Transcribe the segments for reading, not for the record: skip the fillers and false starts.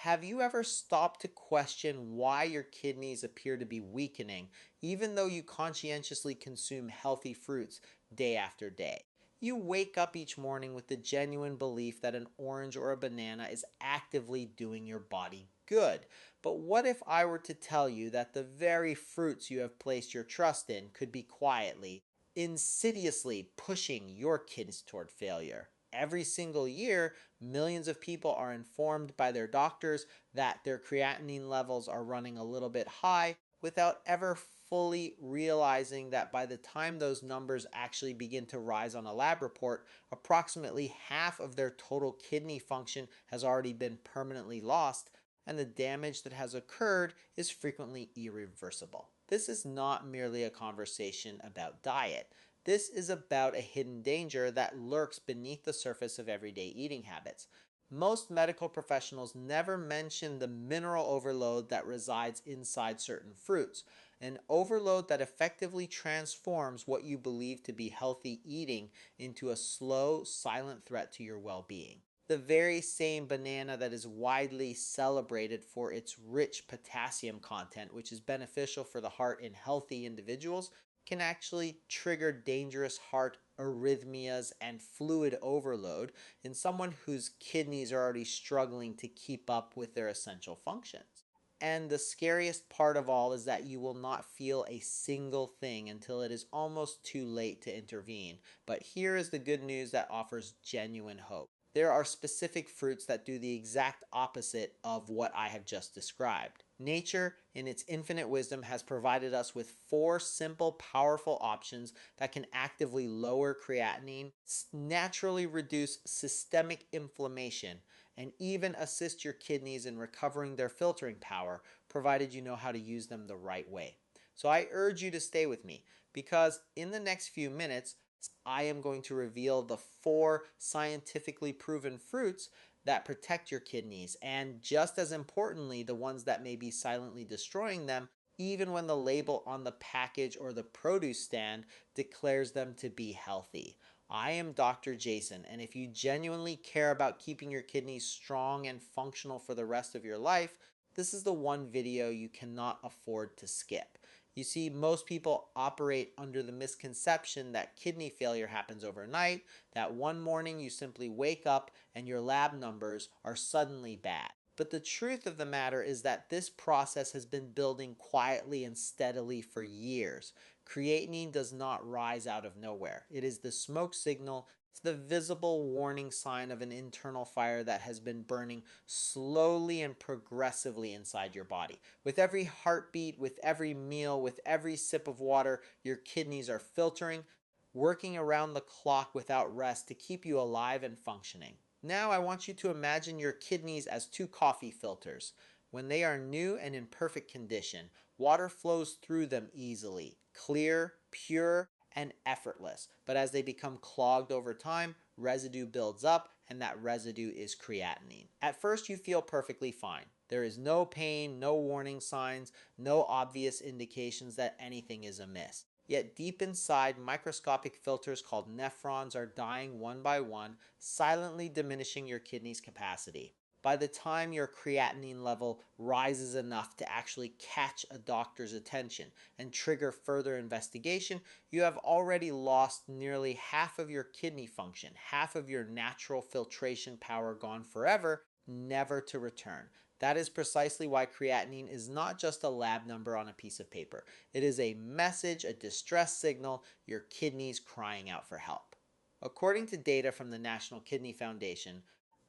Have you ever stopped to question why your kidneys appear to be weakening, even though you conscientiously consume healthy fruits day after day? You wake up each morning with the genuine belief that an orange or a banana is actively doing your body good. But what if I were to tell you that the very fruits you have placed your trust in could be quietly, insidiously pushing your kidneys toward failure? Every single year, millions of people are informed by their doctors that their creatinine levels are running a little bit high without ever fully realizing that by the time those numbers actually begin to rise on a lab report, approximately half of their total kidney function has already been permanently lost, and the damage that has occurred is frequently irreversible. This is not merely a conversation about diet. This is about a hidden danger that lurks beneath the surface of everyday eating habits. Most medical professionals never mention the mineral overload that resides inside certain fruits, an overload that effectively transforms what you believe to be healthy eating into a slow, silent threat to your well being. The very same banana that is widely celebrated for its rich potassium content, which is beneficial for the heart in healthy individuals, can actually trigger dangerous heart arrhythmias and fluid overload in someone whose kidneys are already struggling to keep up with their essential functions. And the scariest part of all is that you will not feel a single thing until it is almost too late to intervene. But here is the good news that offers genuine hope. There are specific fruits that do the exact opposite of what I have just described. Nature, in its infinite wisdom, has provided us with four simple, powerful options that can actively lower creatinine, naturally reduce systemic inflammation, and even assist your kidneys in recovering their filtering power, provided you know how to use them the right way. So I urge you to stay with me because in the next few minutes, I am going to reveal the four scientifically proven fruits that protect your kidneys, and just as importantly, the ones that may be silently destroying them, even when the label on the package or the produce stand declares them to be healthy. I am Dr. Jason, and if you genuinely care about keeping your kidneys strong and functional for the rest of your life, this is the one video you cannot afford to skip. You see, most people operate under the misconception that kidney failure happens overnight, that one morning you simply wake up and your lab numbers are suddenly bad. But the truth of the matter is that this process has been building quietly and steadily for years. Creatinine does not rise out of nowhere. It is the smoke signal. It's the visible warning sign of an internal fire that has been burning slowly and progressively inside your body. With every heartbeat, with every meal, with every sip of water, your kidneys are filtering, working around the clock without rest to keep you alive and functioning. Now I want you to imagine your kidneys as two coffee filters. When they are new and in perfect condition, water flows through them easily, clear, pure, and effortless. But as they become clogged over time, residue builds up, and that residue is creatinine. At first, you feel perfectly fine. There is no pain, no warning signs, no obvious indications that anything is amiss. Yet deep inside, microscopic filters called nephrons are dying one by one, silently diminishing your kidney's capacity. By the time your creatinine level rises enough to actually catch a doctor's attention and trigger further investigation, you have already lost nearly half of your kidney function, half of your natural filtration power gone forever, never to return. That is precisely why creatinine is not just a lab number on a piece of paper. It is a message, a distress signal, your kidneys crying out for help. According to data from the National Kidney Foundation,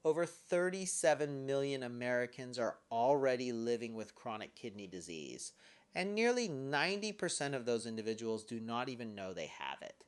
over 37 million Americans are already living with chronic kidney disease, and nearly 90% of those individuals do not even know they have it.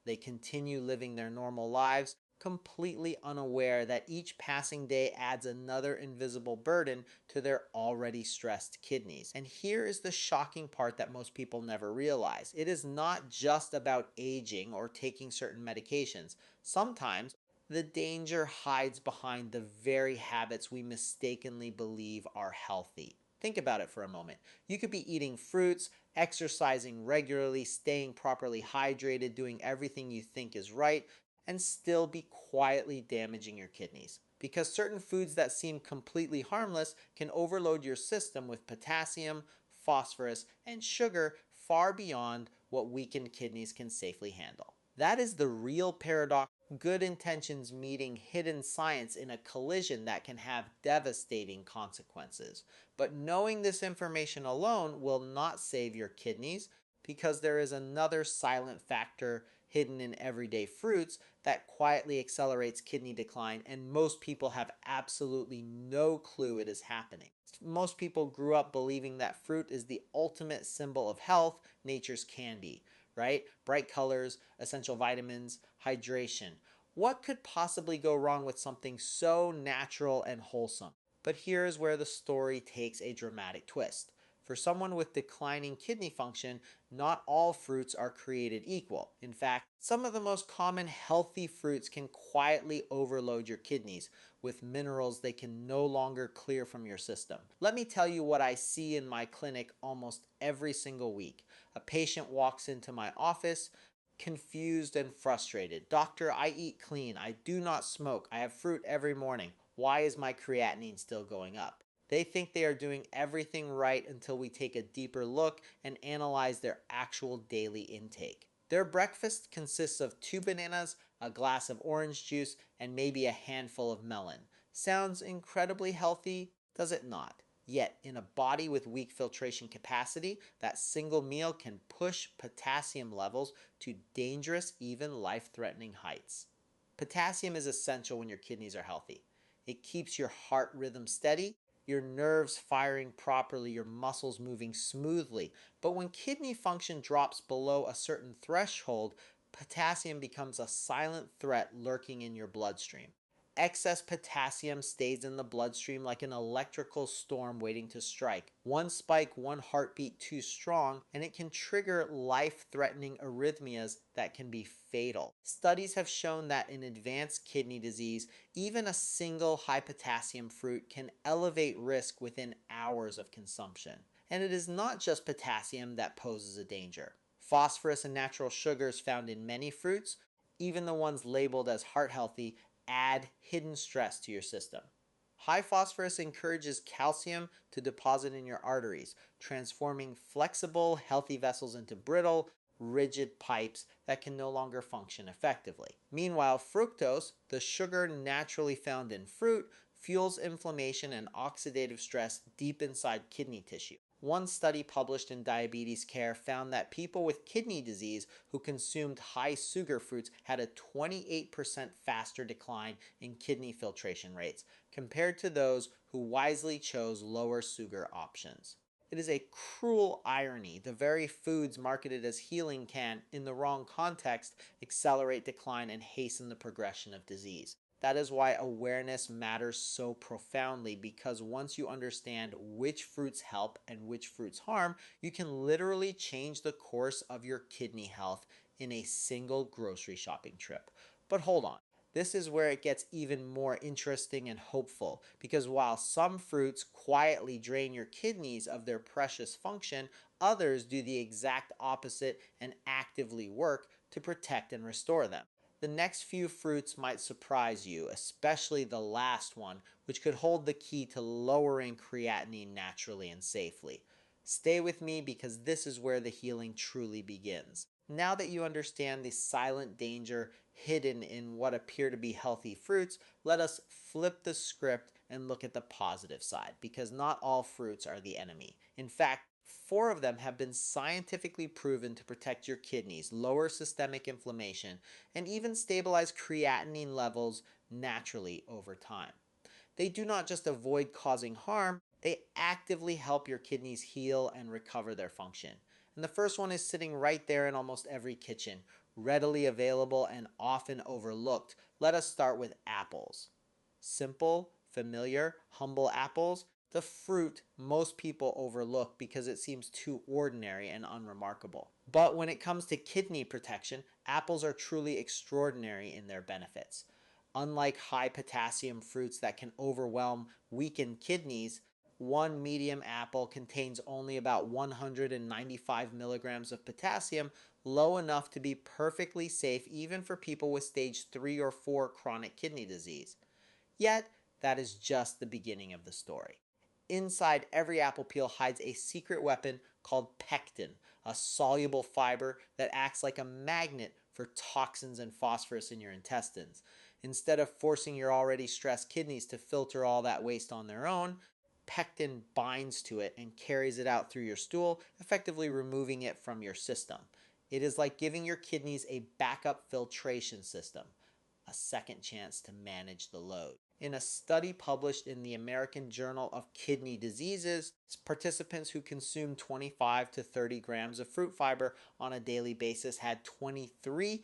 They continue living their normal lives, completely unaware that each passing day adds another invisible burden to their already stressed kidneys. And here is the shocking part that most people never realize. It is not just about aging or taking certain medications. Sometimes the danger hides behind the very habits we mistakenly believe are healthy. Think about it for a moment. You could be eating fruits, exercising regularly, staying properly hydrated, doing everything you think is right, and still be quietly damaging your kidneys. because certain foods that seem completely harmless can overload your system with potassium, phosphorus, and sugar far beyond what weakened kidneys can safely handle. That is the real paradox. Good intentions meeting hidden science in a collision that can have devastating consequences. But knowing this information alone will not save your kidneys, because there is another silent factor hidden in everyday fruits that quietly accelerates kidney decline, and most people have absolutely no clue it is happening. Most people grew up believing that fruit is the ultimate symbol of health, nature's candy, right? Bright colors, essential vitamins, hydration. What could possibly go wrong with something so natural and wholesome? But here's where the story takes a dramatic twist. For someone with declining kidney function, not all fruits are created equal. In fact, some of the most common healthy fruits can quietly overload your kidneys with minerals they can no longer clear from your system. Let me tell you what I see in my clinic almost every single week. A patient walks into my office confused and frustrated. Doctor, I eat clean. I do not smoke. I have fruit every morning. Why is my creatinine still going up? They think they are doing everything right until we take a deeper look and analyze their actual daily intake. Their breakfast consists of 2 bananas, a glass of orange juice, and maybe a handful of melon. Sounds incredibly healthy, does it not? Yet, in a body with weak filtration capacity, that single meal can push potassium levels to dangerous, even life-threatening heights. Potassium is essential when your kidneys are healthy. It keeps your heart rhythm steady, your nerves firing properly, your muscles moving smoothly. But when kidney function drops below a certain threshold, potassium becomes a silent threat lurking in your bloodstream. Excess potassium stays in the bloodstream like an electrical storm waiting to strike. One spike, one heartbeat too strong, and it can trigger life-threatening arrhythmias that can be fatal. Studies have shown that in advanced kidney disease, even a single high potassium fruit can elevate risk within hours of consumption. And it is not just potassium that poses a danger. Phosphorus and natural sugars found in many fruits, even the ones labeled as heart healthy, add hidden stress to your system. High phosphorus encourages calcium to deposit in your arteries, transforming flexible, healthy vessels into brittle, rigid pipes that can no longer function effectively. Meanwhile, fructose, the sugar naturally found in fruit, fuels inflammation and oxidative stress deep inside kidney tissue. One study published in Diabetes Care found that people with kidney disease who consumed high sugar fruits had a 28% faster decline in kidney filtration rates compared to those who wisely chose lower sugar options. It is a cruel irony. The very foods marketed as healing can, in the wrong context, accelerate decline and hasten the progression of disease. That is why awareness matters so profoundly, because once you understand which fruits help and which fruits harm, you can literally change the course of your kidney health in a single grocery shopping trip. But hold on. This is where it gets even more interesting and hopeful, because while some fruits quietly drain your kidneys of their precious function, others do the exact opposite and actively work to protect and restore them. The next few fruits might surprise you, especially the last one, which could hold the key to lowering creatinine naturally and safely. Stay with me, because this is where the healing truly begins. Now that you understand the silent danger hidden in what appear to be healthy fruits, let us flip the script and look at the positive side, because not all fruits are the enemy. In fact, 4 of them have been scientifically proven to protect your kidneys, lower systemic inflammation, and even stabilize creatinine levels naturally over time. They do not just avoid causing harm, they actively help your kidneys heal and recover their function. And the first one is sitting right there in almost every kitchen, readily available and often overlooked. Let us start with apples. Simple, familiar, humble apples, the fruit most people overlook because it seems too ordinary and unremarkable. But when it comes to kidney protection, apples are truly extraordinary in their benefits. Unlike high potassium fruits that can overwhelm weakened kidneys, one medium apple contains only about 195 milligrams of potassium, low enough to be perfectly safe even for people with stage 3 or 4 chronic kidney disease. Yet, that is just the beginning of the story. Inside every apple peel hides a secret weapon called pectin, a soluble fiber that acts like a magnet for toxins and phosphorus in your intestines. Instead of forcing your already stressed kidneys to filter all that waste on their own, pectin binds to it and carries it out through your stool, effectively removing it from your system. It is like giving your kidneys a backup filtration system, a second chance to manage the load. In a study published in the American Journal of Kidney Diseases, participants who consumed 25 to 30 grams of fruit fiber on a daily basis had 23%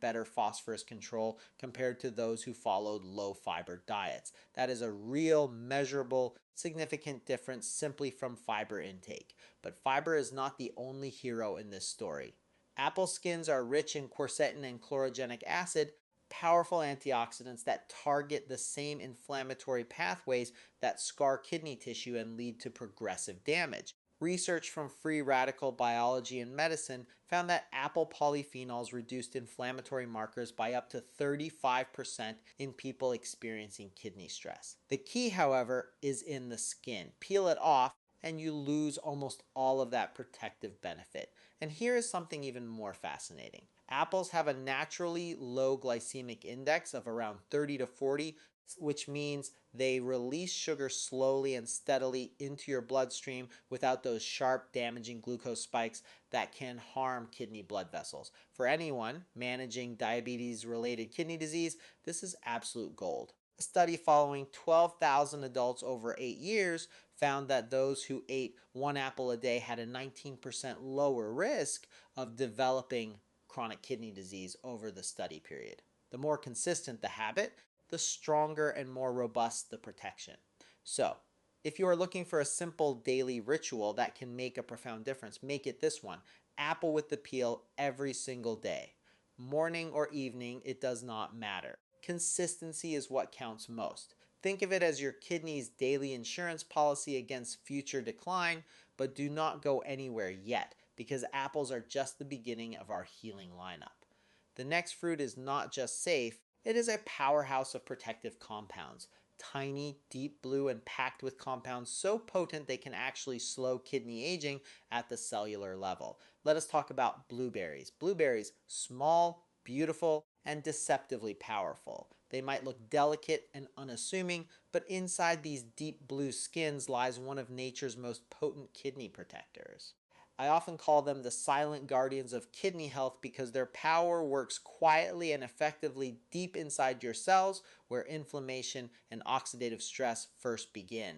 better phosphorus control compared to those who followed low fiber diets. That is a real, measurable, significant difference simply from fiber intake. But fiber is not the only hero in this story. Apple skins are rich in quercetin and chlorogenic acid, powerful antioxidants that target the same inflammatory pathways that scar kidney tissue and lead to progressive damage. Research from Free Radical Biology and Medicine found that apple polyphenols reduced inflammatory markers by up to 35% in people experiencing kidney stress. The key, however, is in the skin. Peel it off and you lose almost all of that protective benefit. And here is something even more fascinating. Apples have a naturally low glycemic index of around 30 to 40, which means they release sugar slowly and steadily into your bloodstream without those sharp, damaging glucose spikes that can harm kidney blood vessels. For anyone managing diabetes-related kidney disease, this is absolute gold. A study following 12,000 adults over 8 years found that those who ate one apple a day had a 19% lower risk of developing chronic kidney disease over the study period. The more consistent the habit, the stronger and more robust the protection. So, if you are looking for a simple daily ritual that can make a profound difference, make it this one. Apple with the peel every single day. Morning or evening, it does not matter. Consistency is what counts most. Think of it as your kidney's daily insurance policy against future decline, but do not go anywhere yet, because apples are just the beginning of our healing lineup. The next fruit is not just safe, it is a powerhouse of protective compounds. Tiny, deep blue, and packed with compounds so potent they can actually slow kidney aging at the cellular level. Let us talk about blueberries. Blueberries, small, beautiful, and deceptively powerful. They might look delicate and unassuming, but inside these deep blue skins lies one of nature's most potent kidney protectors. I often call them the silent guardians of kidney health because their power works quietly and effectively deep inside your cells where inflammation and oxidative stress first begin.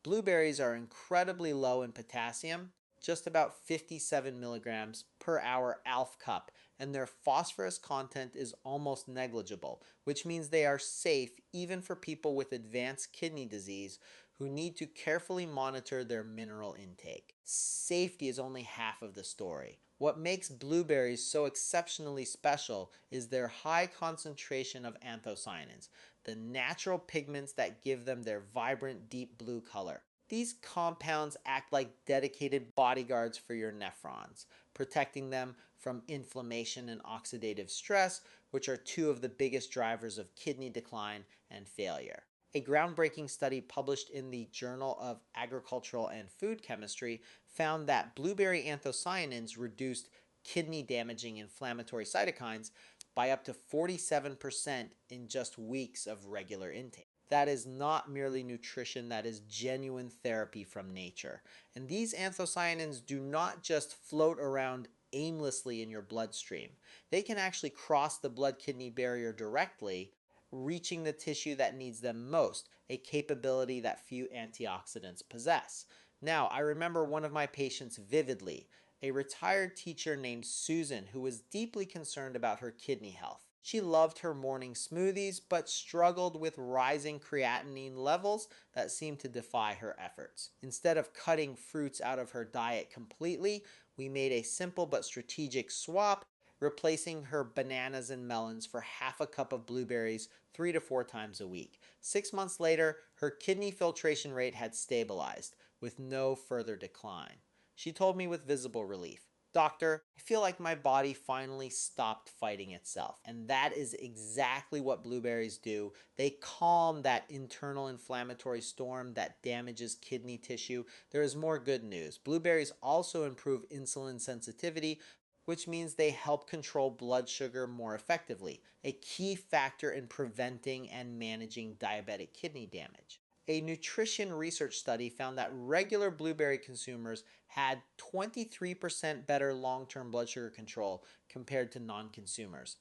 Blueberries are incredibly low in potassium, just about 57 milligrams per hour ALF cup, and their phosphorus content is almost negligible, which means they are safe even for people with advanced kidney disease who need to carefully monitor their mineral intake. Safety is only half of the story. What makes blueberries so exceptionally special is their high concentration of anthocyanins, the natural pigments that give them their vibrant deep blue color. These compounds act like dedicated bodyguards for your nephrons, protecting them from inflammation and oxidative stress, which are two of the biggest drivers of kidney decline and failure. A groundbreaking study published in the Journal of Agricultural and Food Chemistry found that blueberry anthocyanins reduced kidney damaging inflammatory cytokines by up to 47% in just weeks of regular intake. That is not merely nutrition, that is genuine therapy from nature. And these anthocyanins do not just float around aimlessly in your bloodstream. They can actually cross the blood-kidney barrier directly, reaching the tissue that needs them most, a capability that few antioxidants possess. Now, I remember one of my patients vividly, a retired teacher named Susan who was deeply concerned about her kidney health. She loved her morning smoothies, but struggled with rising creatinine levels that seemed to defy her efforts. Instead of cutting fruits out of her diet completely, we made a simple but strategic swap, replacing her bananas and melons for half a cup of blueberries 3 to 4 times a week. 6 months later, her kidney filtration rate had stabilized, with no further decline. She told me with visible relief, Doctor, I feel like my body finally stopped fighting itself. And that is exactly what blueberries do. They calm that internal inflammatory storm that damages kidney tissue. There is more good news. Blueberries also improve insulin sensitivity, which means they help control blood sugar more effectively, a key factor in preventing and managing diabetic kidney damage. A nutrition research study found that regular blueberry consumers had 23% better long term blood sugar control compared to non consumers.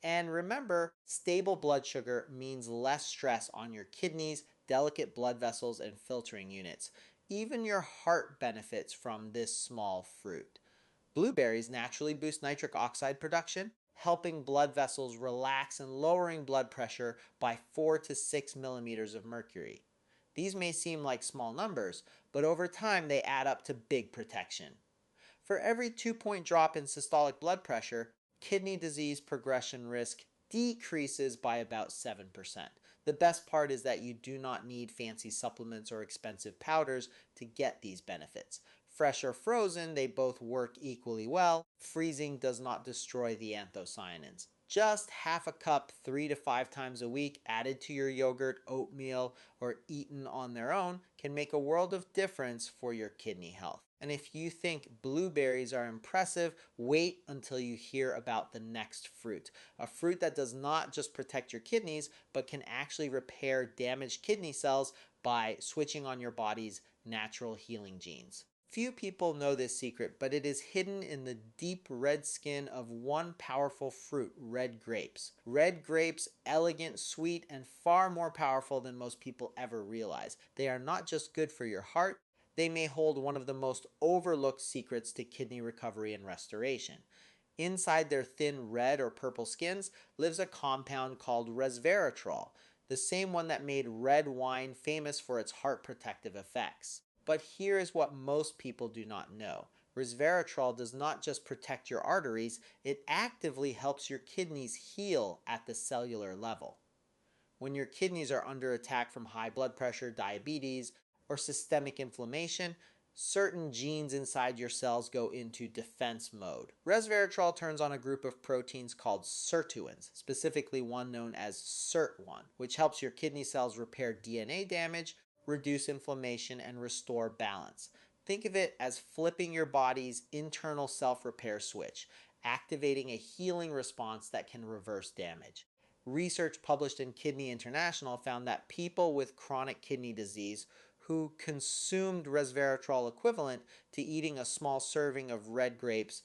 And remember, stable blood sugar means less stress on your kidneys, delicate blood vessels, and filtering units. Even your heart benefits from this small fruit. Blueberries naturally boost nitric oxide production, helping blood vessels relax and lowering blood pressure by 4 to 6 millimeters of mercury. These may seem like small numbers, but over time they add up to big protection. For every 2-point drop in systolic blood pressure, kidney disease progression risk decreases by about 7%. The best part is that you do not need fancy supplements or expensive powders to get these benefits. Fresh or frozen, they both work equally well. Freezing does not destroy the anthocyanins. Just half a cup 3 to 5 times a week added to your yogurt, oatmeal, or eaten on their own can make a world of difference for your kidney health. And if you think blueberries are impressive, wait until you hear about the next fruit. A fruit that does not just protect your kidneys, but can actually repair damaged kidney cells by switching on your body's natural healing genes. Few people know this secret, but it is hidden in the deep red skin of one powerful fruit, red grapes. Red grapes, elegant, sweet, and far more powerful than most people ever realize. They are not just good for your heart, they may hold one of the most overlooked secrets to kidney recovery and restoration. Inside their thin red or purple skins lives a compound called resveratrol, the same one that made red wine famous for its heart protective effects. But here is what most people do not know. Resveratrol does not just protect your arteries, it actively helps your kidneys heal at the cellular level. When your kidneys are under attack from high blood pressure, diabetes, or systemic inflammation, certain genes inside your cells go into defense mode. Resveratrol turns on a group of proteins called sirtuins, specifically one known as SIRT1, which helps your kidney cells repair DNA damage, reduce inflammation, and restore balance. Think of it as flipping your body's internal self-repair switch, activating a healing response that can reverse damage. Research published in Kidney International found that people with chronic kidney disease who consumed resveratrol equivalent to eating a small serving of red grapes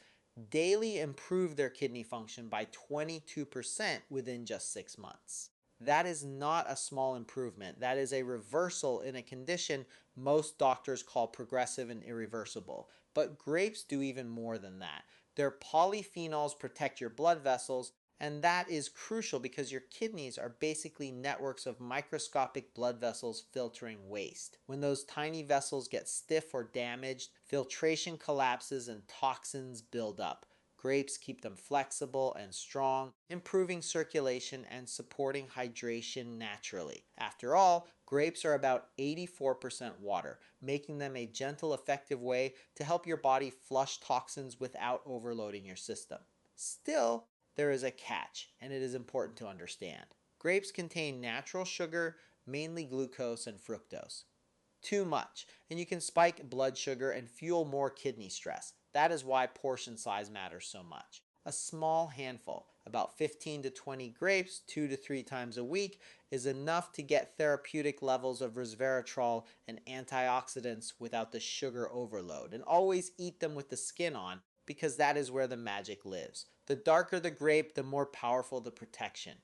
daily improved their kidney function by 22% within just 6 months. That is not a small improvement. That is a reversal in a condition most doctors call progressive and irreversible. But grapes do even more than that. Their polyphenols protect your blood vessels, and that is crucial because your kidneys are basically networks of microscopic blood vessels filtering waste. When those tiny vessels get stiff or damaged, filtration collapses and toxins build up. Grapes keep them flexible and strong, improving circulation and supporting hydration naturally. After all, grapes are about 84% water, making them a gentle, effective way to help your body flush toxins without overloading your system. Still, there is a catch, and it is important to understand. Grapes contain natural sugar, mainly glucose and fructose. Too much, and you can spike blood sugar and fuel more kidney stress. That is why portion size matters so much. A small handful, about 15 to 20 grapes 2 to 3 times a week, is enough to get therapeutic levels of resveratrol and antioxidants without the sugar overload. And always eat them with the skin on, because that is where the magic lives. The darker the grape, the more powerful the protection.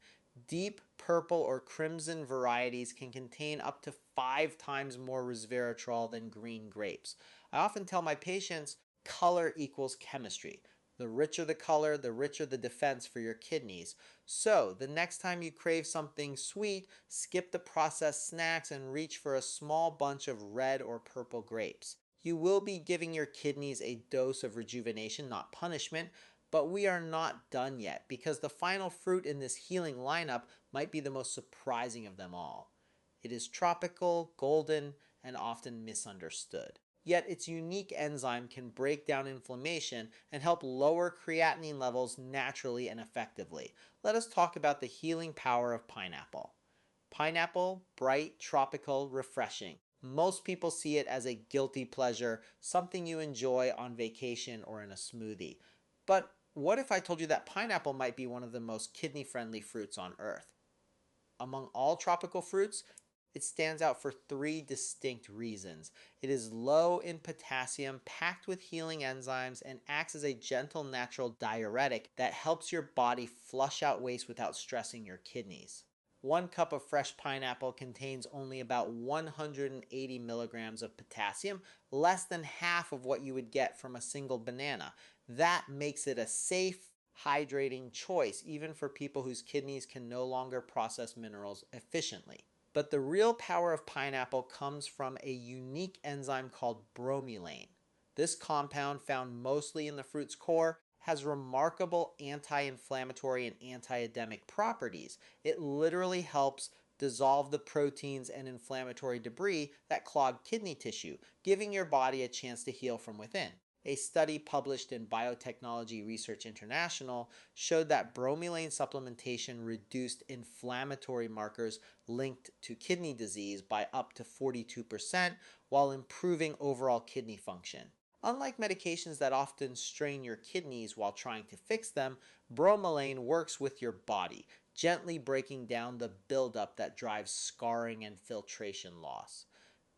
Deep purple or crimson varieties can contain up to 5 times more resveratrol than green grapes. I often tell my patients color equals chemistry. The richer the color, the richer the defense for your kidneys. So, the next time you crave something sweet, skip the processed snacks and reach for a small bunch of red or purple grapes. You will be giving your kidneys a dose of rejuvenation, not punishment, but we are not done yet because the final fruit in this healing lineup might be the most surprising of them all. It is tropical, golden, and often misunderstood. Yet its unique enzyme can break down inflammation and help lower creatinine levels naturally and effectively. Let us talk about the healing power of pineapple. Pineapple, bright, tropical, refreshing. Most people see it as a guilty pleasure, something you enjoy on vacation or in a smoothie. But what if I told you that pineapple might be one of the most kidney friendly fruits on earth? Among all tropical fruits, it stands out for three distinct reasons. It is low in potassium, packed with healing enzymes, and acts as a gentle natural diuretic that helps your body flush out waste without stressing your kidneys. 1 cup of fresh pineapple contains only about 180 milligrams of potassium, less than half of what you would get from a single banana. That makes it a safe, hydrating choice, even for people whose kidneys can no longer process minerals efficiently. But the real power of pineapple comes from a unique enzyme called bromelain. This compound, found mostly in the fruit's core, has remarkable anti-inflammatory and anti-edemic properties. It literally helps dissolve the proteins and inflammatory debris that clog kidney tissue, giving your body a chance to heal from within. A study published in Biotechnology Research International showed that bromelain supplementation reduced inflammatory markers linked to kidney disease by up to 42% while improving overall kidney function. Unlike medications that often strain your kidneys while trying to fix them, bromelain works with your body, gently breaking down the buildup that drives scarring and filtration loss.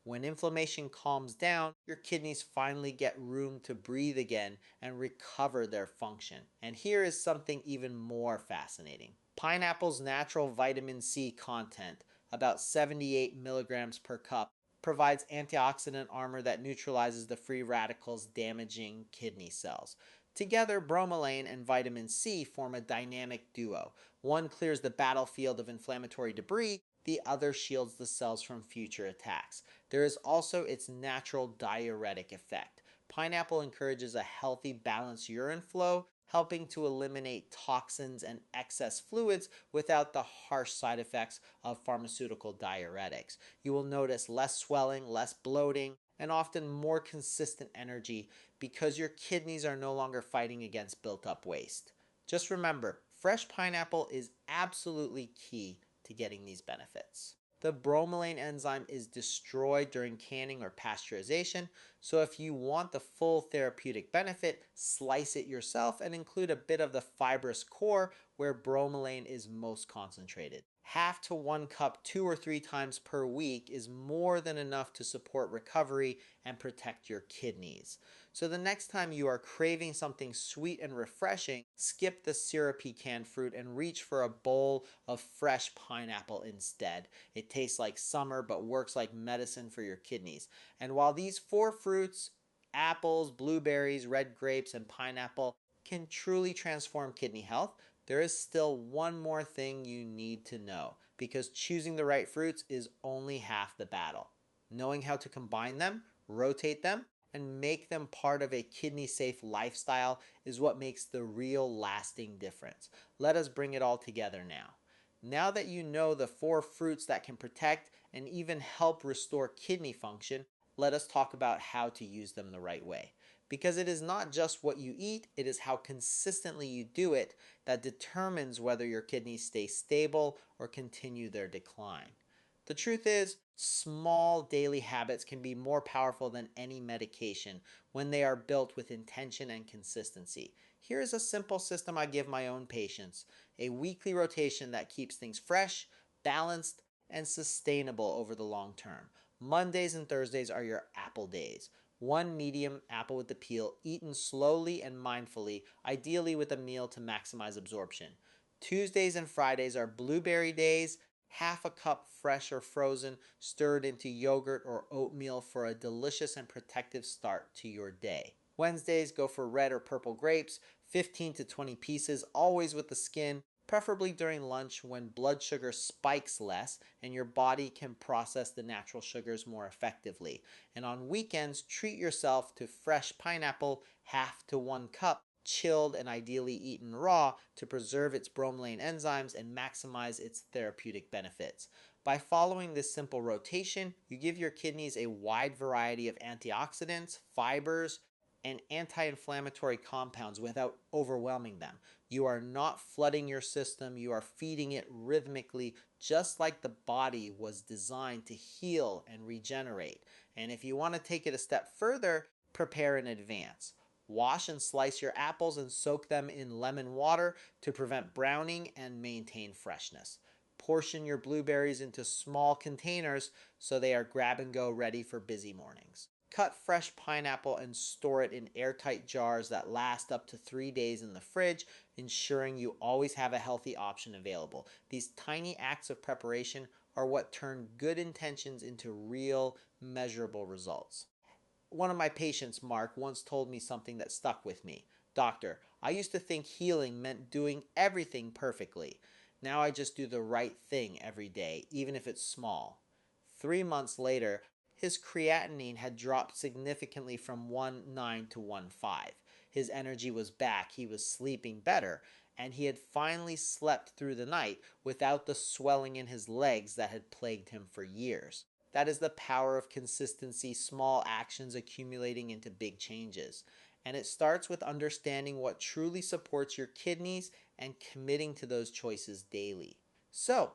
When inflammation calms down, your kidneys finally get room to breathe again and recover their function. And here is something even more fascinating. Pineapple's natural vitamin C content, about 78 milligrams per cup, provides antioxidant armor that neutralizes the free radicals damaging kidney cells. Together, bromelain and vitamin C form a dynamic duo. One clears the battlefield of inflammatory debris, the other shields the cells from future attacks. There is also its natural diuretic effect. Pineapple encourages a healthy, balanced urine flow, helping to eliminate toxins and excess fluids without the harsh side effects of pharmaceutical diuretics. You will notice less swelling, less bloating, and often more consistent energy because your kidneys are no longer fighting against built up waste. Just remember, fresh pineapple is absolutely key to getting these benefits. The bromelain enzyme is destroyed during canning or pasteurization, so if you want the full therapeutic benefit, slice it yourself and include a bit of the fibrous core where bromelain is most concentrated. Half to 1 cup 2 or 3 times per week is more than enough to support recovery and protect your kidneys. So the next time you are craving something sweet and refreshing, skip the syrupy canned fruit and reach for a bowl of fresh pineapple instead. It tastes like summer but works like medicine for your kidneys. And while these four fruits, apples, blueberries, red grapes, and pineapple, can truly transform kidney health, there is still one more thing you need to know, because choosing the right fruits is only half the battle. Knowing how to combine them, rotate them, and make them part of a kidney-safe lifestyle is what makes the real lasting difference. Let us bring it all together now. Now that you know the four fruits that can protect and even help restore kidney function, let us talk about how to use them the right way. Because it is not just what you eat, it is how consistently you do it that determines whether your kidneys stay stable or continue their decline. The truth is, small daily habits can be more powerful than any medication when they are built with intention and consistency. Here is a simple system I give my own patients: a weekly rotation that keeps things fresh, balanced, and sustainable over the long term. Mondays and Thursdays are your apple days. One medium apple with the peel, eaten slowly and mindfully, ideally with a meal to maximize absorption. Tuesdays and Fridays are blueberry days, half a cup fresh or frozen, stirred into yogurt or oatmeal for a delicious and protective start to your day. Wednesdays go for red or purple grapes, 15 to 20 pieces, always with the skin, preferably during lunch when blood sugar spikes less and your body can process the natural sugars more effectively. And on weekends, treat yourself to fresh pineapple, half to 1 cup, chilled and ideally eaten raw to preserve its bromelain enzymes and maximize its therapeutic benefits. By following this simple rotation, you give your kidneys a wide variety of antioxidants, fibers, and anti inflammatory compounds without overwhelming them. You are not flooding your system, you are feeding it rhythmically, just like the body was designed to heal and regenerate. And if you want to take it a step further, prepare in advance. Wash and slice your apples and soak them in lemon water to prevent browning and maintain freshness. Portion your blueberries into small containers so they are grab and go ready for busy mornings. Cut fresh pineapple and store it in airtight jars that last up to 3 days in the fridge, ensuring you always have a healthy option available. These tiny acts of preparation are what turn good intentions into real, measurable results. One of my patients, Mark, once told me something that stuck with me. Doctor, I used to think healing meant doing everything perfectly. Now I just do the right thing every day, even if it's small. 3 months later, his creatinine had dropped significantly from 1.9 to 1.5. His energy was back, he was sleeping better, and he had finally slept through the night without the swelling in his legs that had plagued him for years. That is the power of consistency, small actions accumulating into big changes. And it starts with understanding what truly supports your kidneys and committing to those choices daily. So,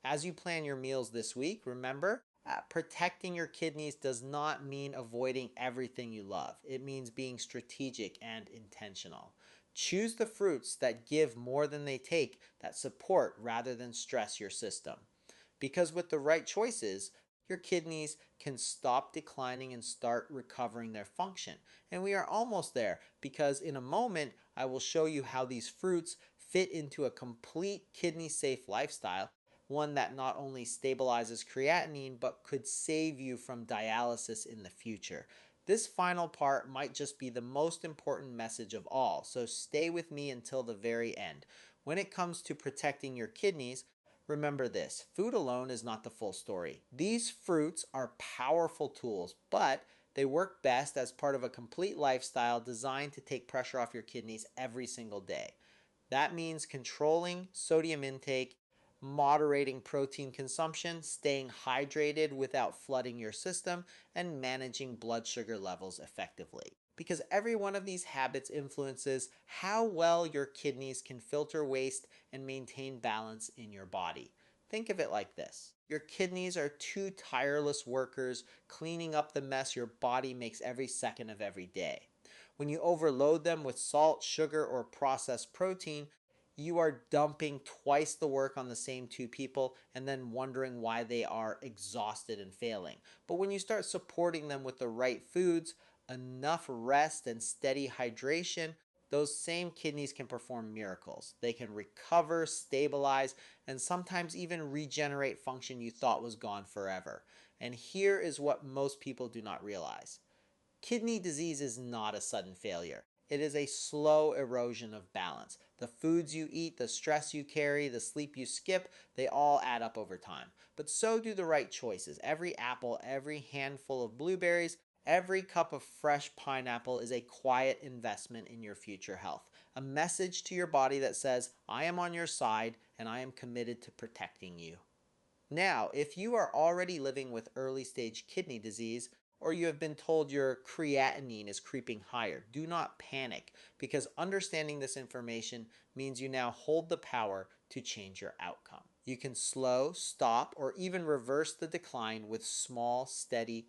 as you plan your meals this week, remember, protecting your kidneys does not mean avoiding everything you love. It means being strategic and intentional. Choose the fruits that give more than they take, that support rather than stress your system. Because with the right choices, your kidneys can stop declining and start recovering their function. And we are almost there because in a moment, I will show you how these fruits fit into a complete kidney safe lifestyle, one that not only stabilizes creatinine but could save you from dialysis in the future. This final part might just be the most important message of all, so stay with me until the very end. When it comes to protecting your kidneys, remember this, food alone is not the full story. These fruits are powerful tools, but they work best as part of a complete lifestyle designed to take pressure off your kidneys every single day. That means controlling sodium intake, moderating protein consumption, staying hydrated without flooding your system, and managing blood sugar levels effectively. Because every one of these habits influences how well your kidneys can filter waste and maintain balance in your body. Think of it like this. Your kidneys are two tireless workers cleaning up the mess your body makes every second of every day. When you overload them with salt, sugar, or processed protein, you are dumping twice the work on the same two people and then wondering why they are exhausted and failing. But when you start supporting them with the right foods, enough rest, and steady hydration, those same kidneys can perform miracles. They can recover, stabilize, and sometimes even regenerate function you thought was gone forever. And here is what most people do not realize. Kidney disease is not a sudden failure. It is a slow erosion of balance. The foods you eat, the stress you carry, the sleep you skip, they all add up over time. But so do the right choices. Every apple, every handful of blueberries, every cup of fresh pineapple is a quiet investment in your future health. A message to your body that says, I am on your side and I am committed to protecting you. Now, if you are already living with early stage kidney disease, or you have been told your creatinine is creeping higher, do not panic because understanding this information means you now hold the power to change your outcome. You can slow, stop, or even reverse the decline with small, steady,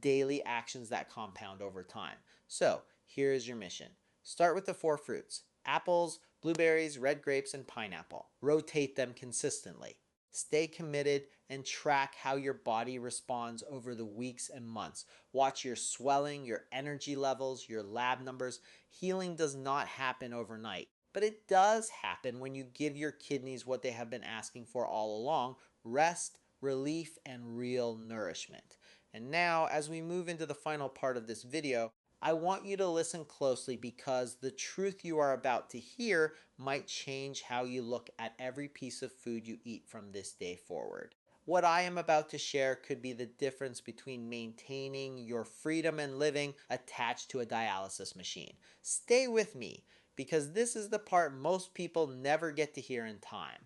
daily actions that compound over time. So, here is your mission. Start with the four fruits: apples, blueberries, red grapes, and pineapple. Rotate them consistently. Stay committed and track how your body responds over the weeks and months. Watch your swelling, your energy levels, your lab numbers. Healing does not happen overnight, but it does happen when you give your kidneys what they have been asking for all along: rest, relief, and real nourishment. And now, as we move into the final part of this video, I want you to listen closely because the truth you are about to hear might change how you look at every piece of food you eat from this day forward. What I am about to share could be the difference between maintaining your freedom and living attached to a dialysis machine. Stay with me because this is the part most people never get to hear in time.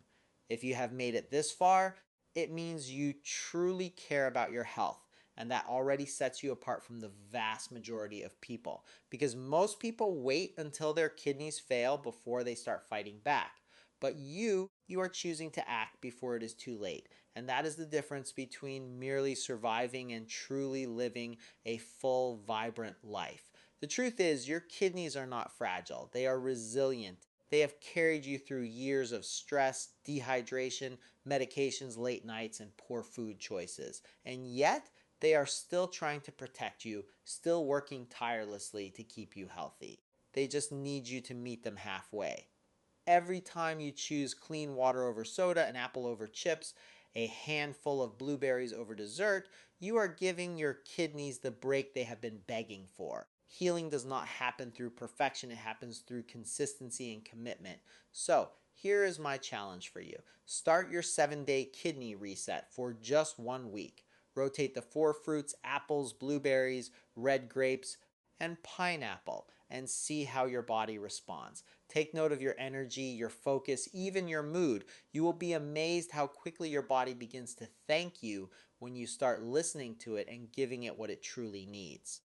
If you have made it this far, It means you truly care about your health. And that already sets you apart from the vast majority of people because most people wait until their kidneys fail before they start fighting back. But you are choosing to act before it is too late. And that is the difference between merely surviving and truly living a full, vibrant life. The truth is, your kidneys are not fragile, they are resilient. They have carried you through years of stress, dehydration, medications, late nights, and poor food choices. And yet, they are still trying to protect you, still working tirelessly to keep you healthy. They just need you to meet them halfway. Every time you choose clean water over soda, an apple over chips, a handful of blueberries over dessert, you are giving your kidneys the break they have been begging for. Healing does not happen through perfection, it happens through consistency and commitment. So, here is my challenge for you. Start your 7-day kidney reset for just 1 week. Rotate the 4 fruits: apples, blueberries, red grapes, and pineapple, and see how your body responds. Take note of your energy, your focus, even your mood. You will be amazed how quickly your body begins to thank you when you start listening to it and giving it what it truly needs.